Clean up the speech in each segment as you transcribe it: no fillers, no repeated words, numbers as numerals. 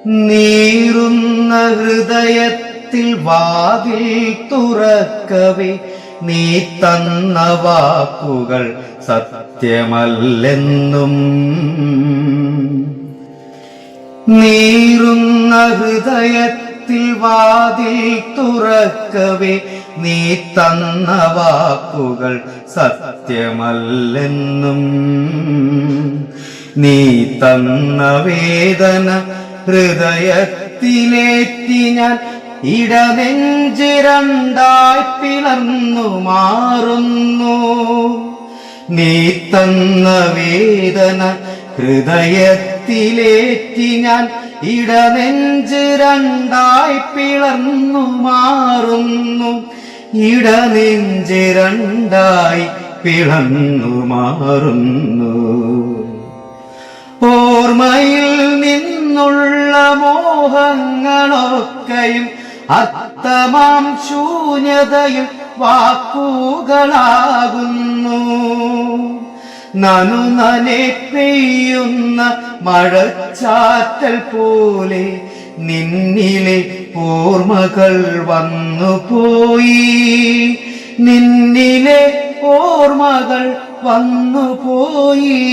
നീറുന്ന ഹൃദയത്തിൽ വാതിൽ തുറക്കവേ നീ തന്ന വാക്കുകൾ സത്യമല്ലെന്നും. നീറുന്ന ഹൃദയത്തിൽ വാതിൽ തുറക്കവേ നീ തന്ന വാക്കുകൾ സത്യമല്ലെന്നും. നീ തന്ന വേദന ഹൃദയത്തിലേറ്റി ഞാൻ ഇടനെഞ്ച് രണ്ടായി പിളർന്നു മാറുന്നു. നീ തന്ന വേദന ഹൃദയത്തിലേറ്റി ഞാൻ ഇടനെഞ്ച് രണ്ടായി പിളർന്നു മാറുന്നു. ഇടനെഞ്ച് രണ്ടായി പിളർന്നു മാറുന്നു. ഓർമ്മയിൽ നിന്നുള്ള മോഹങ്ങളൊക്കെയും അർത്ഥമാം ശൂന്യതയിൽ വാക്കുകളാകുന്നു. നനുനനെ പെയ്യുന്ന മഴച്ചാറ്റൽ പോലെ നിന്നിലെ ഓർമ്മകൾ വന്നുപോയി. നിന്നിലെ ഓർമ്മകൾ വന്നുപോയി.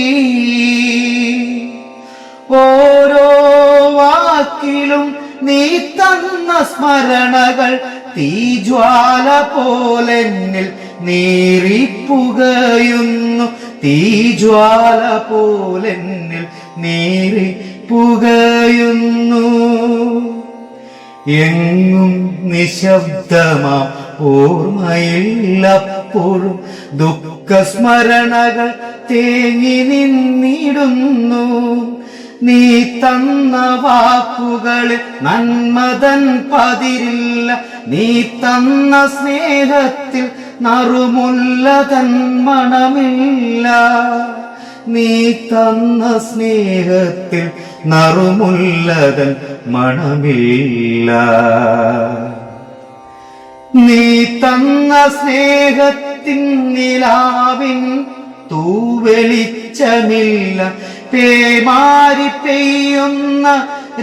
ഓരോ വാക്കിലും നീ തന്ന സ്മരണകൾ തീജ്വാല പോലെന്നിൽ നീറിപ്പുകയുന്നു. തീജ്വാല പോലെന്നിൽ നീറിപ്പുകയുന്നു. എങ്ങും നിശബ്ദമാം ഓർമ്മയില്ലപ്പോഴും ദുഃഖസ്മരണകൾ തേങ്ങി നിന്നിടുന്നു. നീ തന്ന വാക്കുകളിൽ നന്മതൻ പതിരില്ല. നീ തന്ന സ്നേഹത്തിൽ നറുമുല്ലതൻ മണമില്ല. നീ തന്ന സ്നേഹത്തിൽ നറുമുല്ലതൻ മണമില്ല. നീ തന്ന സ്നേഹത്തിൻ നിലാവിൻ തൂവെളിച്ചമില്ല. പേമാരി പെയ്യുന്ന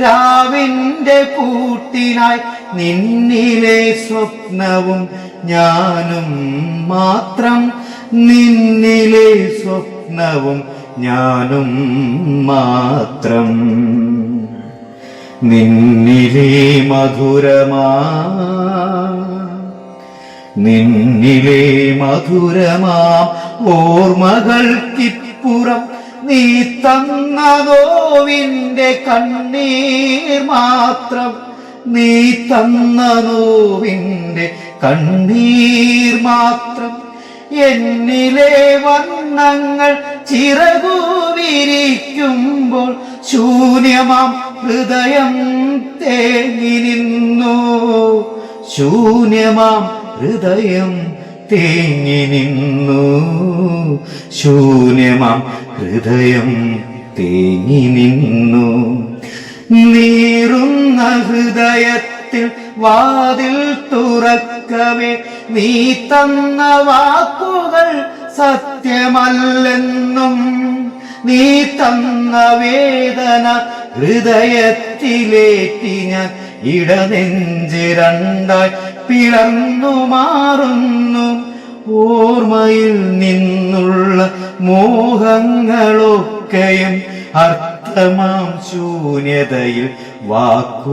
രാവിന്റെ കൂട്ടിനായി നിന്നിലെ സ്വപ്നവും ഞാനും മാത്രം. നിന്നിലെ സ്വപ്നവും ഞാനും മാത്രം. നിന്നിലെ മധുരമാ ഓർമ്മകൾക്കിപ്പുറം നീ തന്ന നോവിന്റെ കണ്ണീർ മാത്രം. നീ തന്ന നോവിന്റെ കണ്ണീർ മാത്രം. എന്നിലെ വർണ്ണങ്ങൾ ചിറകുവിരിക്കുമ്പോൾ ശൂന്യമാം ഹൃദയം തേങ്ങി നിന്നു. ശൂന്യമാം ഹൃദയം തേങ്ങി നിന്നു. ശൂന്യമാം ഹൃദയം തേങ്ങി നിന്നു. നീറുന്ന ഹൃദയത്തിൽ വാതിൽ തുറക്കവേ നീ തന്ന വാക്കുകൾ സത്യമല്ലെന്നും. നീ തന്ന വേദന ഹൃദയത്തിലേറ്റി ഞാൻ ഇടനെഞ്ച് രണ്ടായി പിളർന്നു മാറുന്നു. ഓർമ്മയിൽ നിന്നുള്ള മോഹങ്ങളൊക്കെയും അർത്ഥമാം ശൂന്യതയിൽ വാക്കുകളാകുന്നു.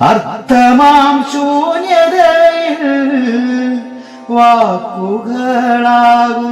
അർത്ഥമാം ശൂന്യതയിൽ വാക്കുകളാകുന്നു.